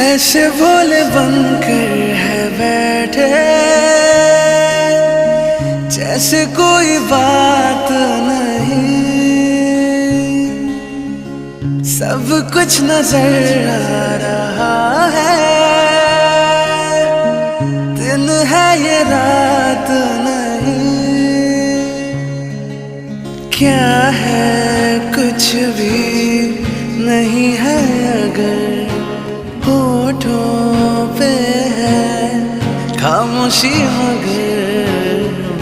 ऐसे भोले बनकर है बैठे जैसे कोई बात नहीं। सब कुछ नजर आ रहा है, दिन है ये रात नहीं। क्या है कुछ भी नहीं है अगर होठों पे है खामोशी मगर